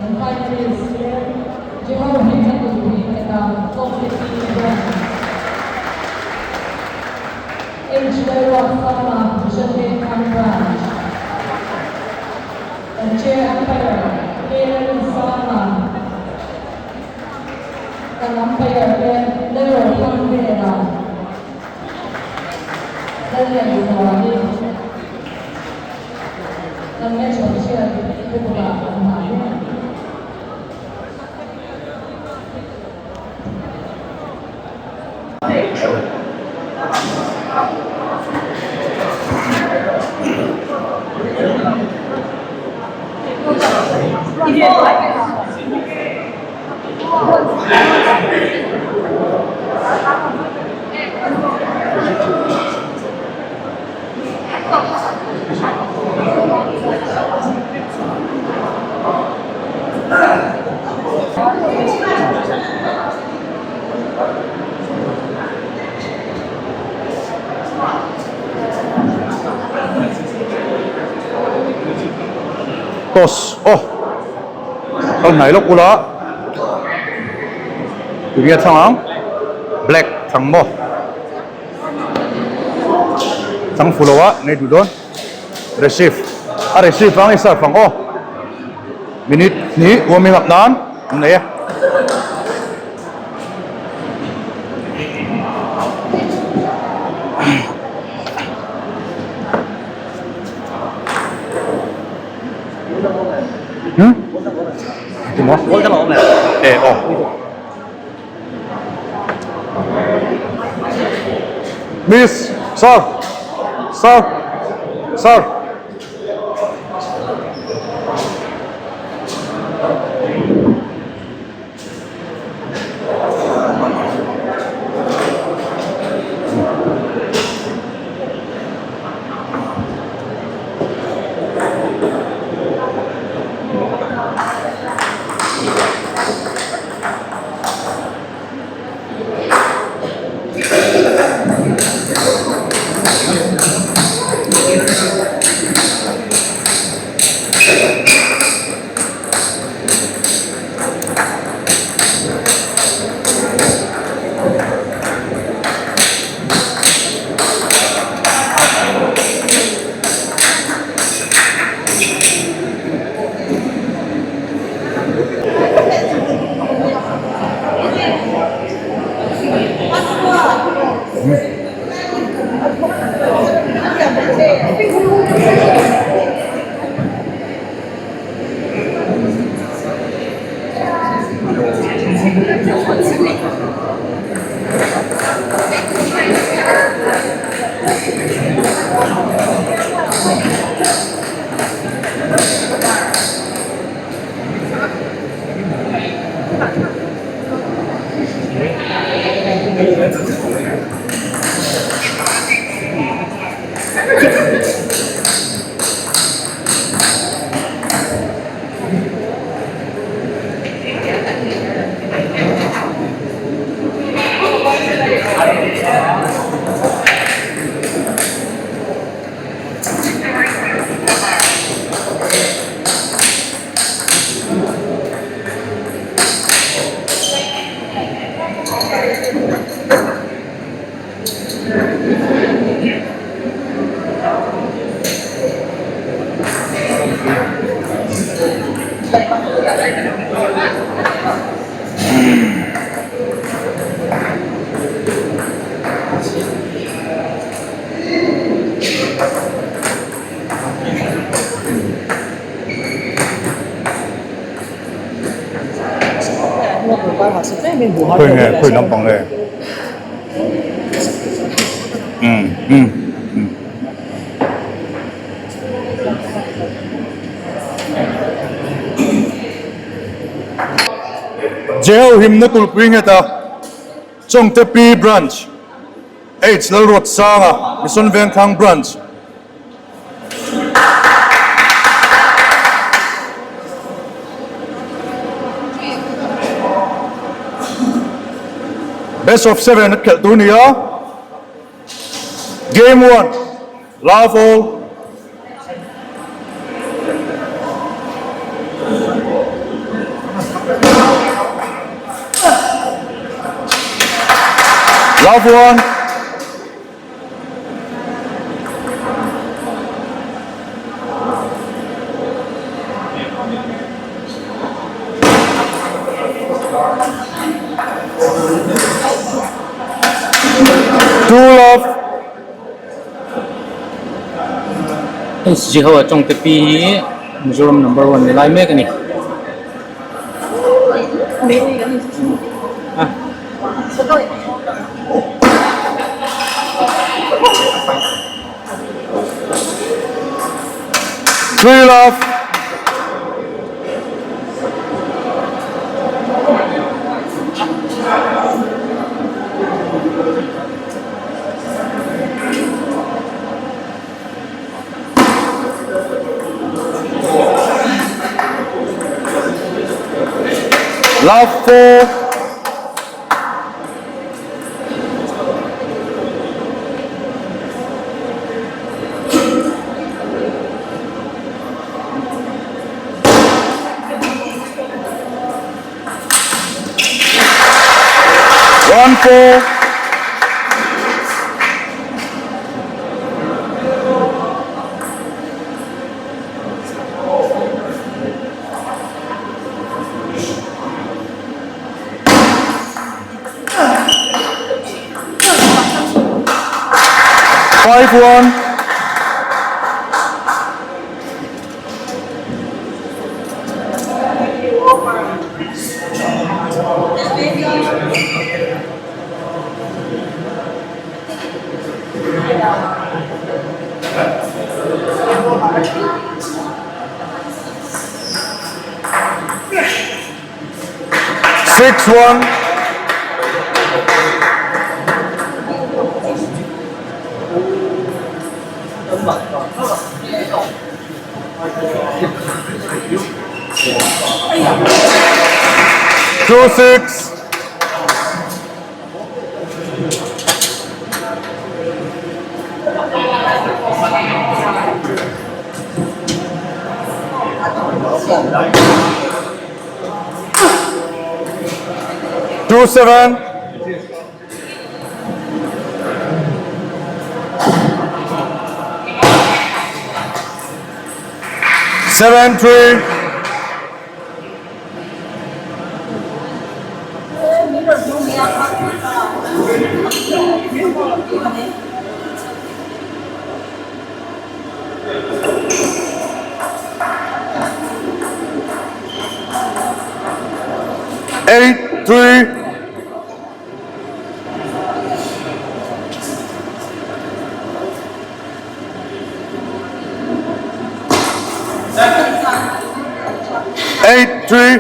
And finally is here, Jeho-a Lalruatsanga branch. And chair umpire, Lalruatsanga. And umpire, Chawngte. Toss. Oh. Ang nailok pula. Bigyan sang black sang mo. Sang fulawa ne dudon. Receive. Receive ang isa fang oh. Minute ni warming up nan. Ano ya? Mo? Oh. Miss, sir. Khơi nóng bỏng này. Jeho himnatul pingeta Chawngte P branch Lalruatsanga MSVT branch. Best of 7 at Kaltunia. Game 1. Love all. Last one. Two left. It's Jeho-a Chawngte pi Mizoram number 1 ni lai mek ani. Three left. Last four. One four. Five one. Six one. Two six. Two seven. Seven three. Eight three. Eight three.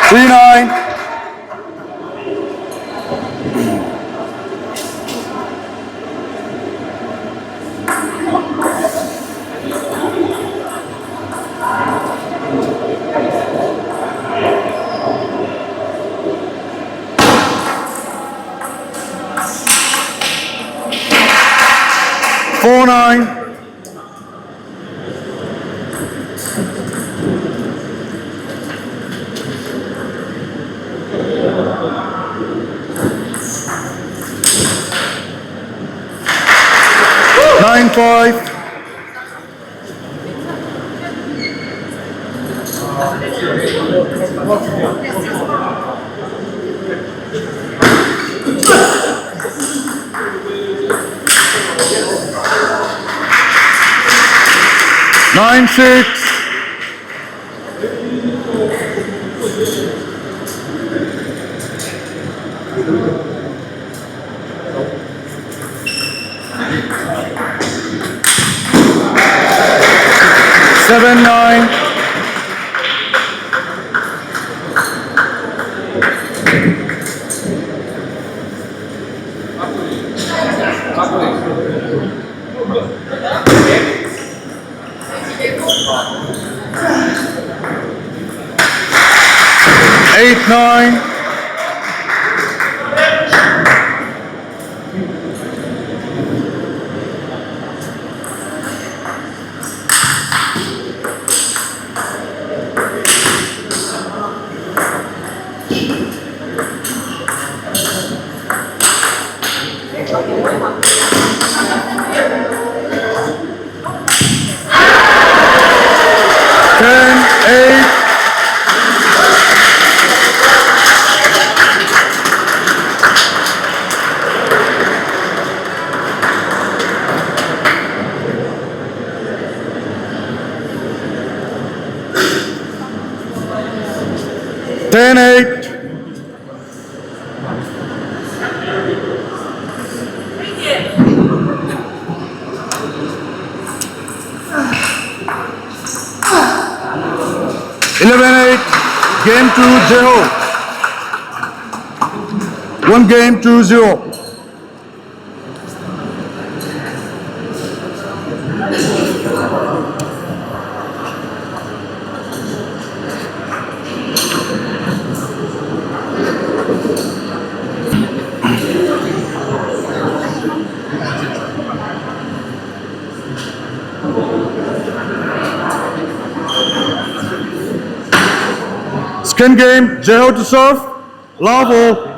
Three nine. Four nine. Nine five. Nine six. Seven nine. Eight nine. 10-8. Ten eight. Game 2, Jeho. 1 game, 2-0. Second game, Jeho to serve. Lavo.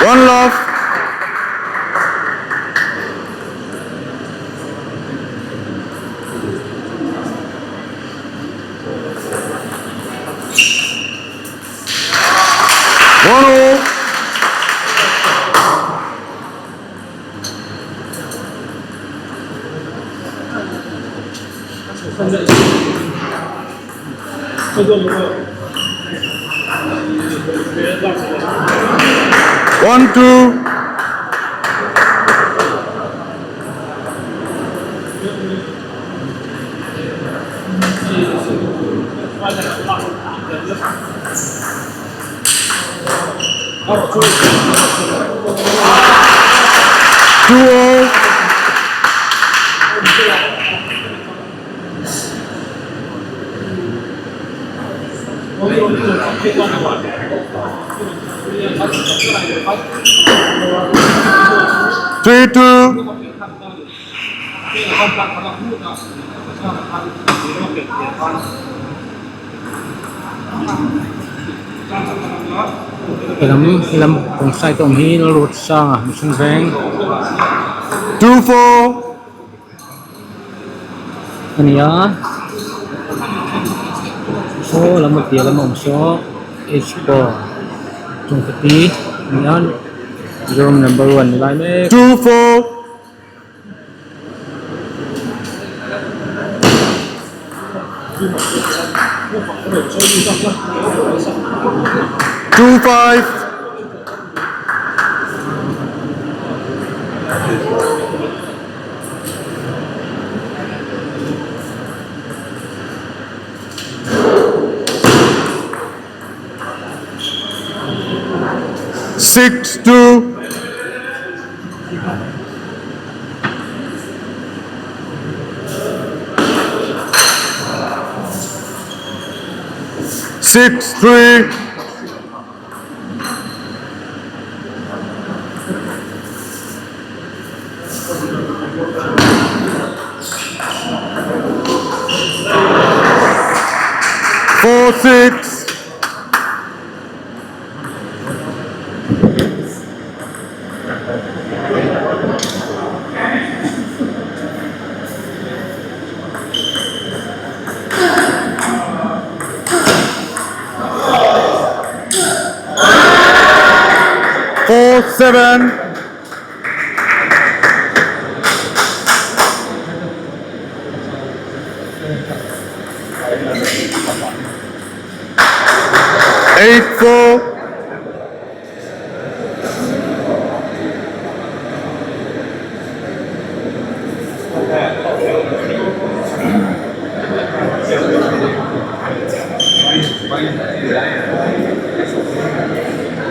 One love. One all. One, two. Two all. Three, two. Ilam kung sa itong hi Lalruatsanga mission rank 2-4. ano yan so lamot dia lamang so H4 Chawngte ano yan room number 1 nila may 2-4. 2-5. 6-2. 6-3. 4-6. 4-7. 8-4.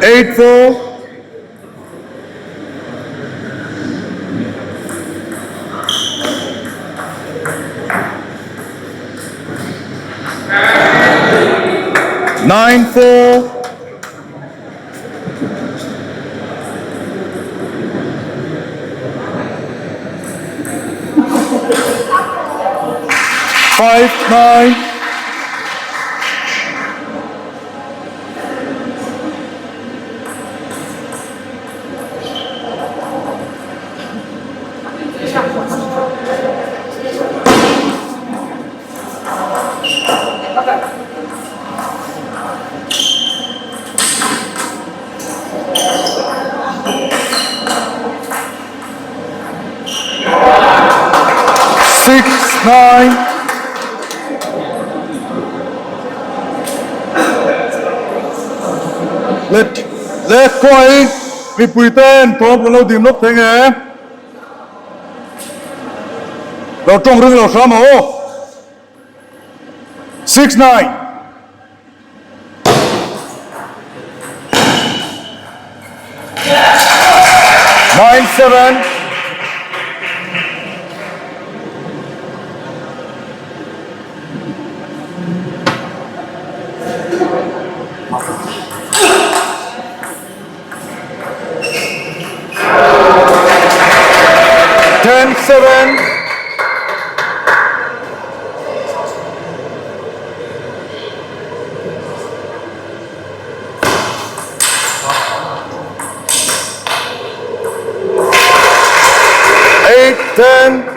8-4. 9-4. 10-4. 5-9. 6-9. Let point. Mi pretend. Tom con lâu tìm lúc thế nghe.เราจ้องเรื่องเราซ้ำโอ้ 6-9. 9-7. 10-7. 8-10.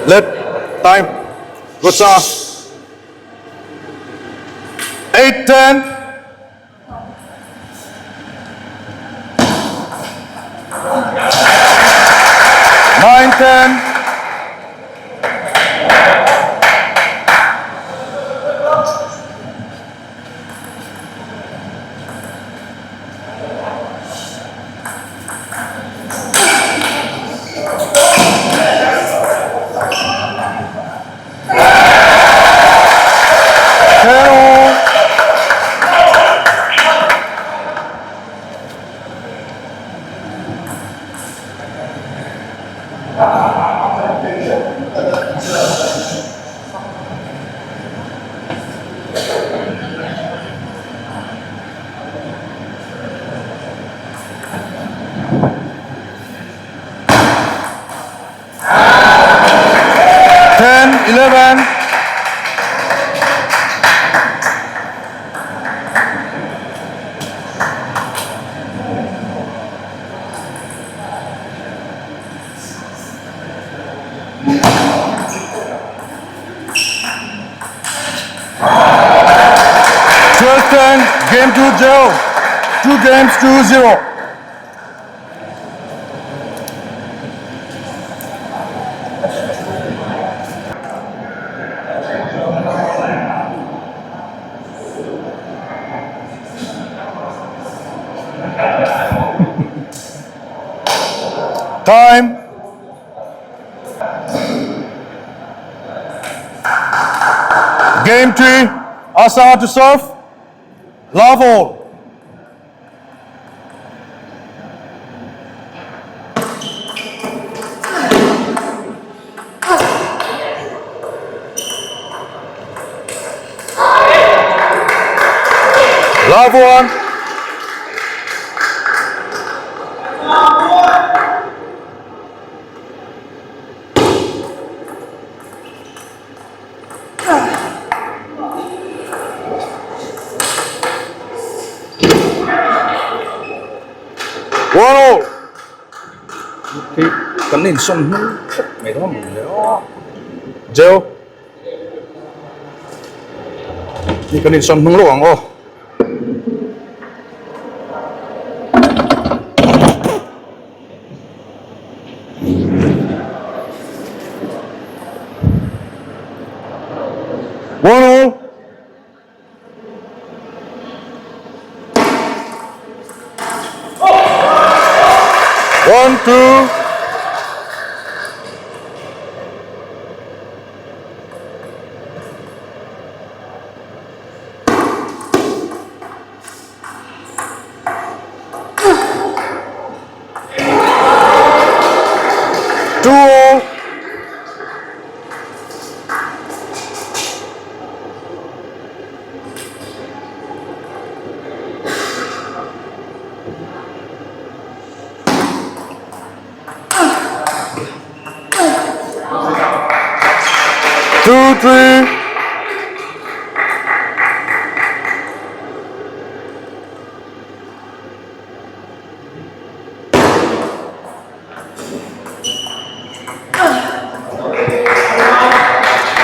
'Let time. Good sir. 8-10. 9-10. 10-11. 12-10. Game 2, Joe. 2 games, 2-0. Time. Game 3. Asa to serve. Love all. Love one. One all. Thì cái nên xong hết mày đó mình đó. Joe. Ni cái nên xong hung luôn ô. One all. One, two. Two all. 2, 3.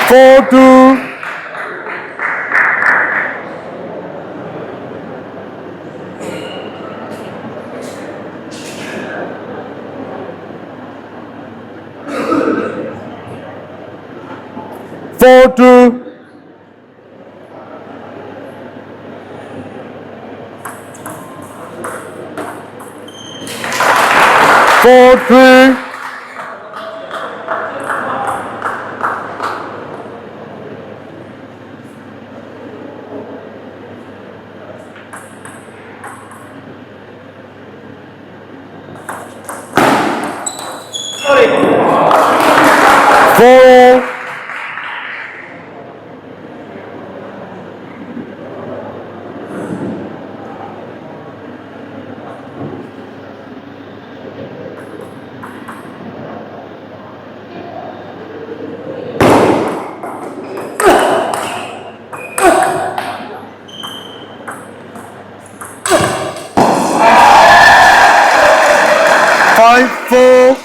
4, 2. 4, 2. 4, 3. 4. 5, 4.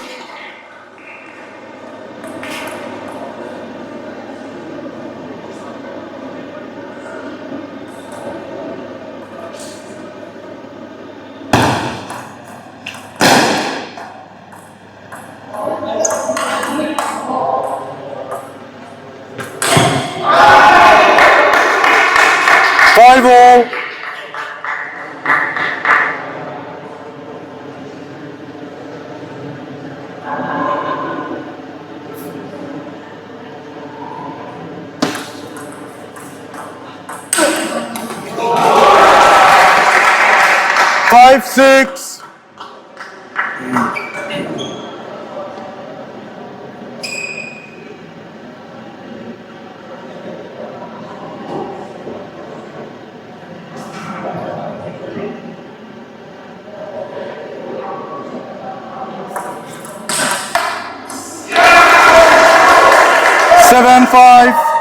5 all. 5, 6. 7, 5.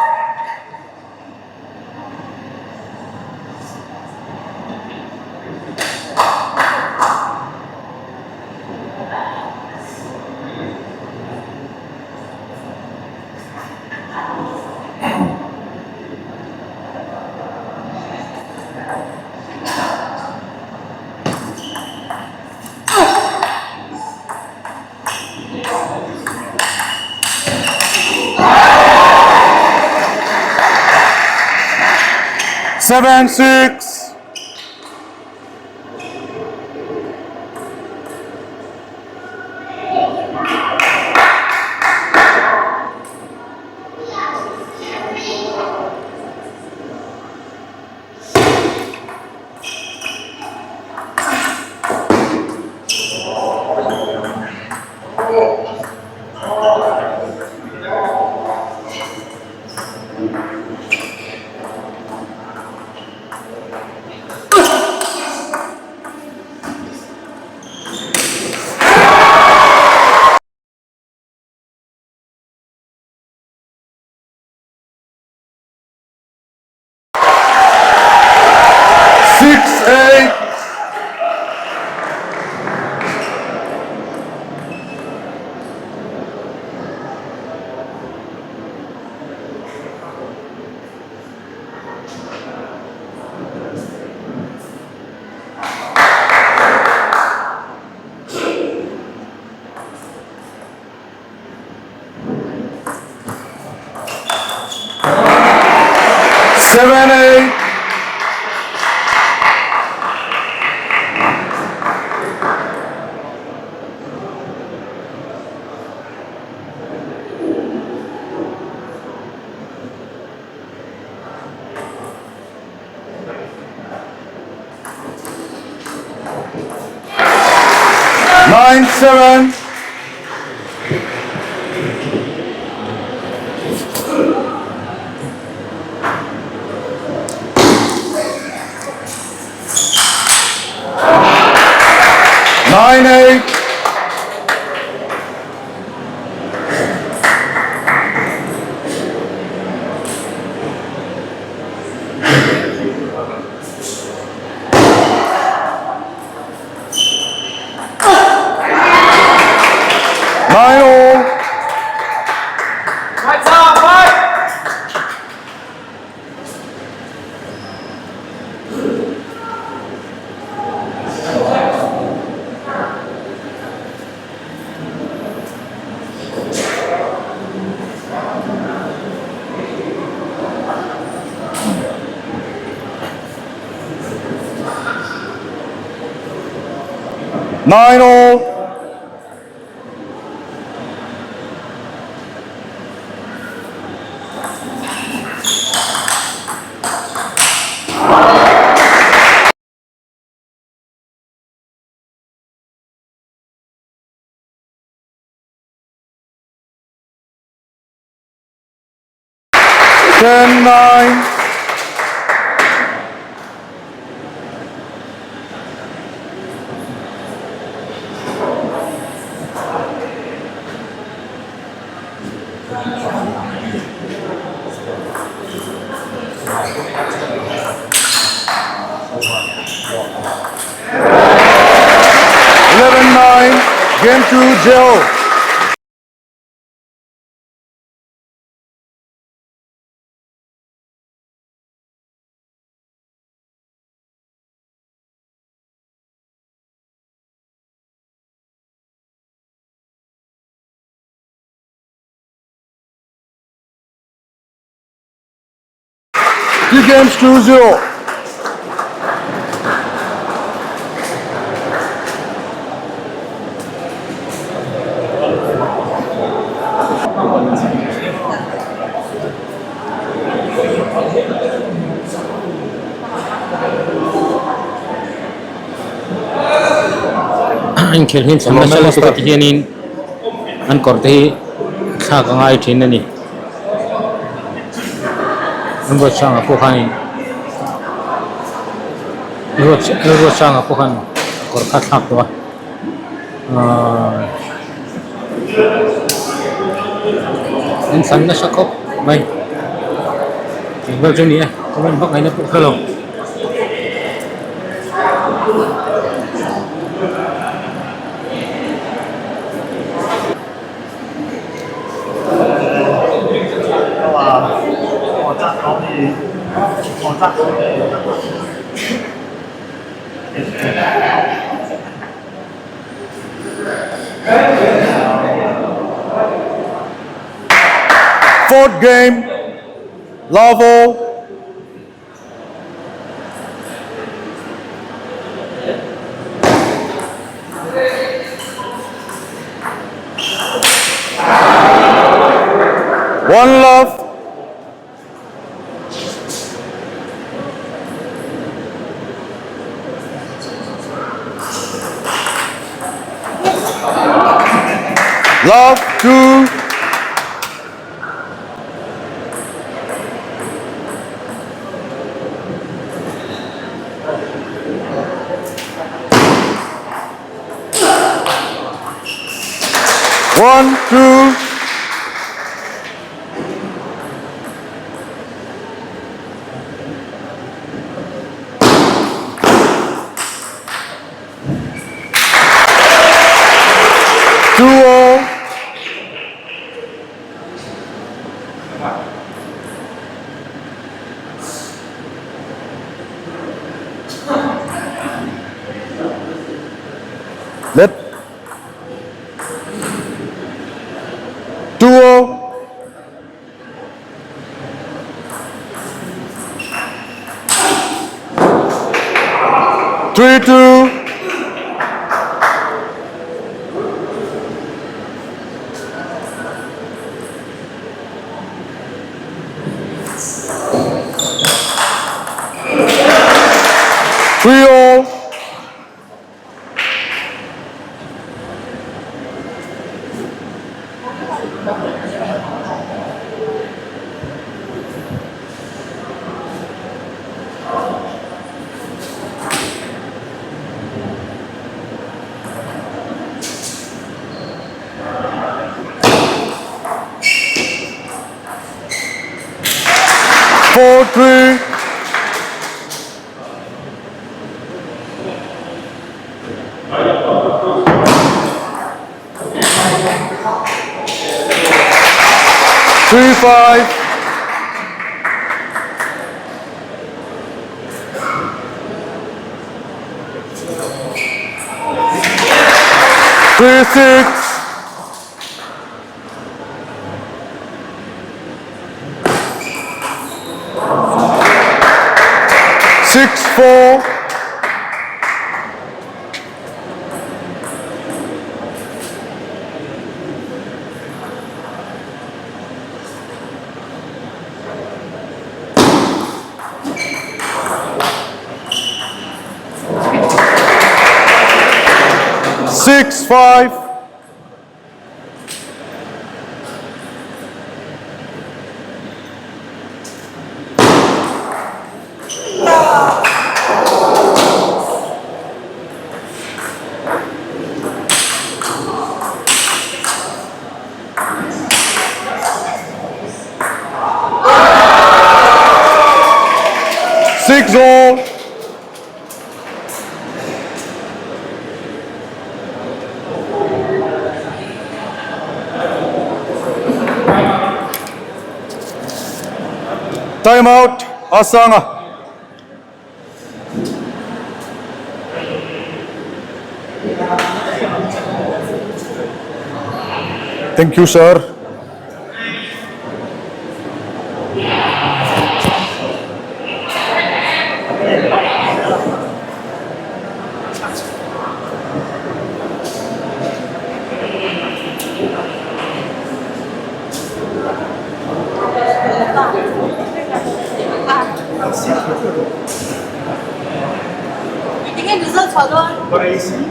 7, 6. 6, 8. 7, 8. 9, 7. 9, 8. 9, 9-all. Lights out, fight! Nine all. Ten, 9. Game 2, Jeho. Two games, 2-0. anh खेल hin sama sala suka tihianin an korte hi tha ka ngai thin ani an ro changa po khani ro changa po khan kor kha thak to anh san na sakop mai tinggal juni ya kaman bak ngai na po khalo Fourth game, level. One love. Love 2. One, 2. Let 2-0. Three, 2. Three all. Four, 3. 3-5. 3-6. 6-4. 6-5. 6-all. Time out, Asanga. Thank you, sir. Tingin results hold on. What I see?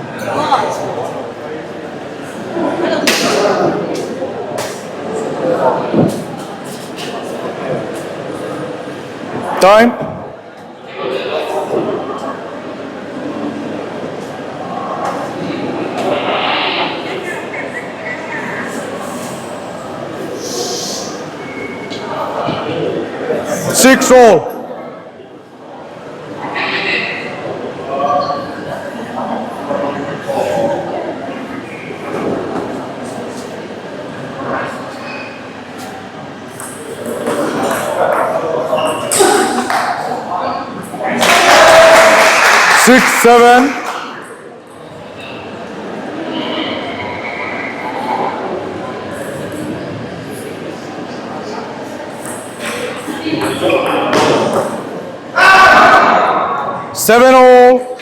Time. Six all. Six, seven. Seven all.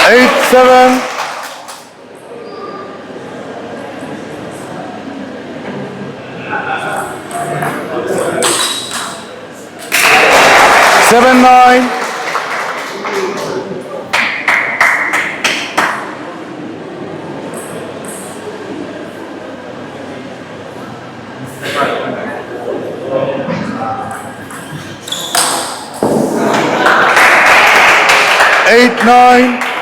Eight, seven. 7-9. 8-9.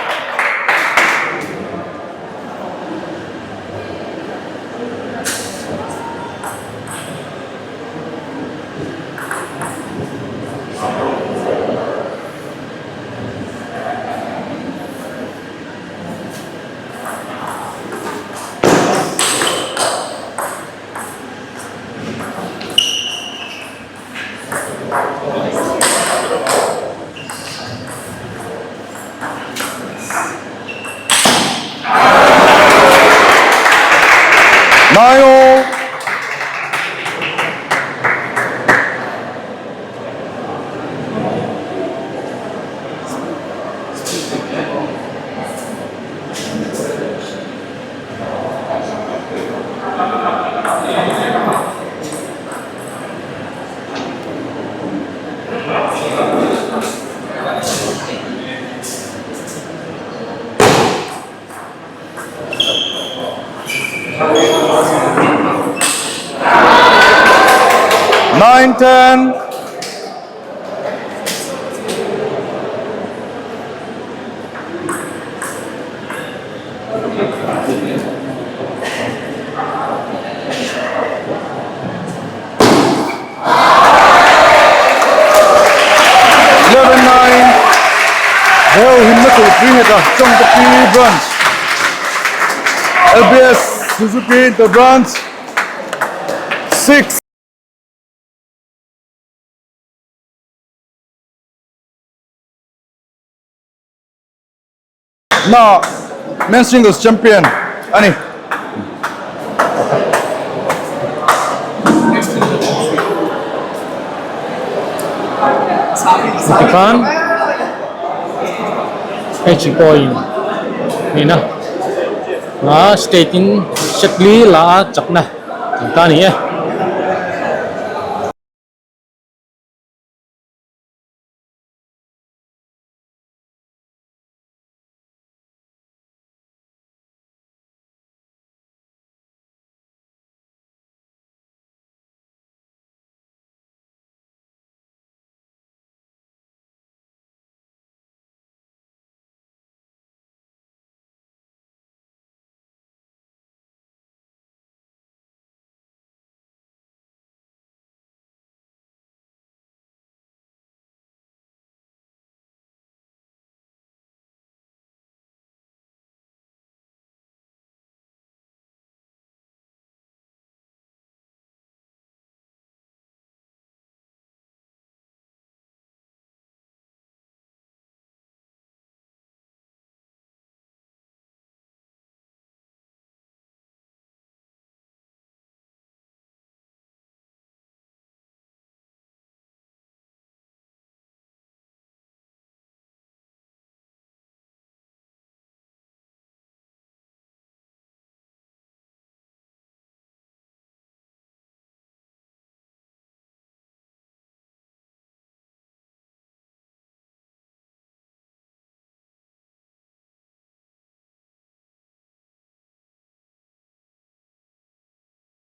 9-all. 9-10. 10-11. 3 heta Chawngte branch. LBS Suzuki the branch 6. Now, men's singles champion, Ani. Kan H point ni na. Stating Shakli la chakna. Tani